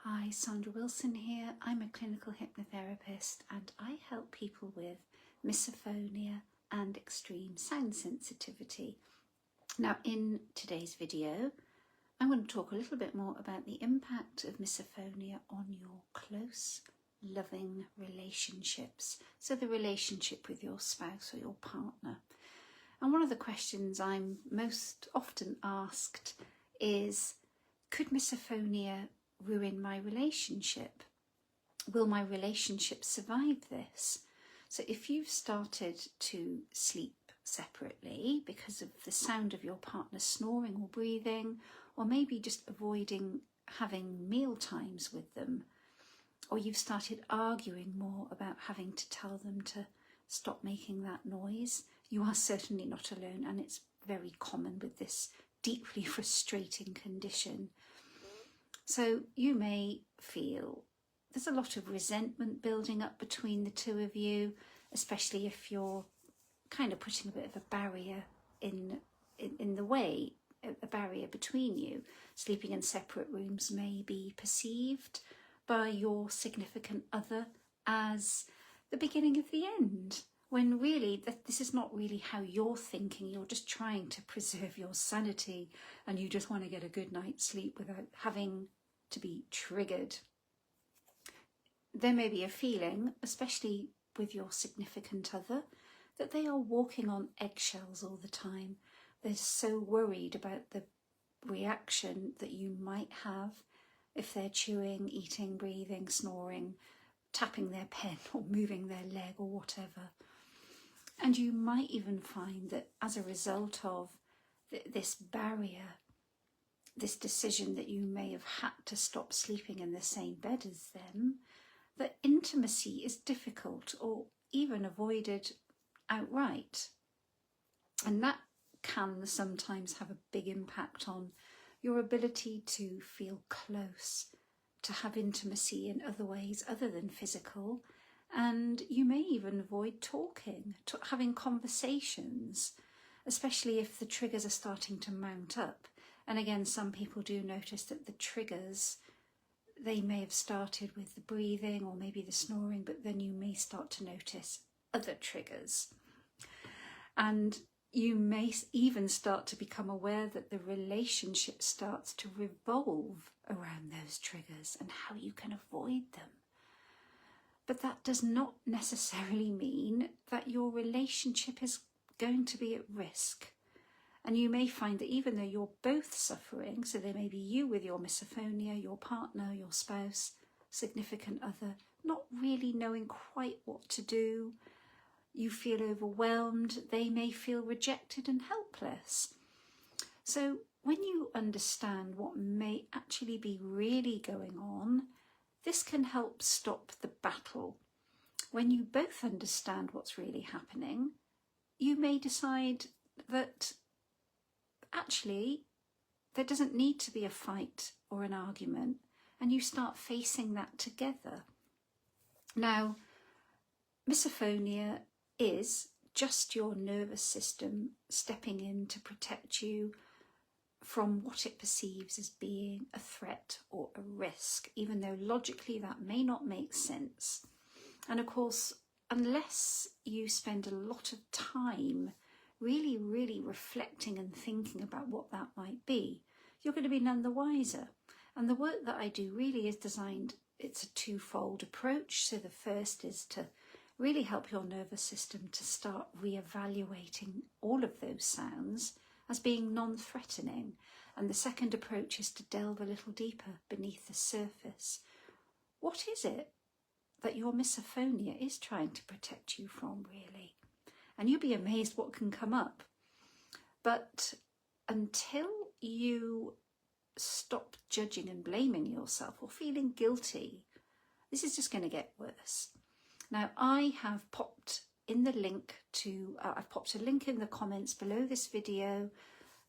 Hi, Sandra Wilson here. I'm a clinical hypnotherapist and I help people with misophonia and extreme sound sensitivity. Now, in today's video, I'm going to talk a little bit more about the impact of misophonia on your close, loving relationships. So the relationship with your spouse or your partner. And one of the questions I'm most often asked is, could misophonia ruin my relationship? Will my relationship survive this? So if you've started to sleep separately because of the sound of your partner snoring or breathing, or maybe just avoiding having meal times with them, or you've started arguing more about having to tell them to stop making that noise, you are certainly not alone, and it's very common with this deeply frustrating condition. So you may feel there's a lot of resentment building up between the two of you, especially if you're kind of putting a bit of a barrier in the way, a barrier between you. Sleeping in separate rooms may be perceived by your significant other as the beginning of the end, when really this is not really how you're thinking. You're just trying to preserve your sanity and you just want to get a good night's sleep without having to be triggered. There may be a feeling, especially with your significant other, that they are walking on eggshells all the time. They're so worried about the reaction that you might have if they're chewing, eating, breathing, snoring, tapping their pen or moving their leg or whatever. And you might even find that as a result of this barrier, this decision that you may have had to stop sleeping in the same bed as them, that intimacy is difficult or even avoided outright. And that can sometimes have a big impact on your ability to feel close, to have intimacy in other ways other than physical. And you may even avoid talking, having conversations, especially if the triggers are starting to mount up. And again, some people do notice that the triggers, they may have started with the breathing or maybe the snoring, but then you may start to notice other triggers. And you may even start to become aware that the relationship starts to revolve around those triggers and how you can avoid them. But that does not necessarily mean that your relationship is going to be at risk. And you may find that even though you're both suffering, so there may be you with your misophonia, your partner, your spouse, significant other, not really knowing quite what to do, you feel overwhelmed, they may feel rejected and helpless. So when you understand what may actually be really going on, this can help stop the battle. When you both understand what's really happening, you may decide that actually there doesn't need to be a fight or an argument, and you start facing that together. Now, misophonia is just your nervous system stepping in to protect you from what it perceives as being a threat or a risk, even though logically that may not make sense. And of course, unless you spend a lot of time really reflecting and thinking about what that might be, you're going to be none the wiser. And the work that I do really is designed, it's a twofold approach. So the first is to really help your nervous system to start re-evaluating all of those sounds as being non-threatening. And the second approach is to delve a little deeper beneath the surface. What is it that your misophonia is trying to protect you from, really? And you'll be amazed what can come up. But until you stop judging and blaming yourself or feeling guilty, this is just going to get worse. Now, I have popped in the link to, I've popped a link in the comments below this video,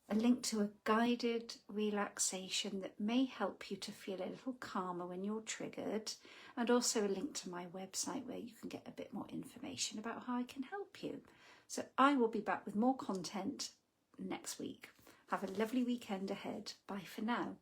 a link to a guided relaxation that may help you to feel a little calmer when you're triggered, and also a link to my website where you can get a bit more information about how I can help you. So I will be back with more content next week. Have a lovely weekend ahead. Bye for now.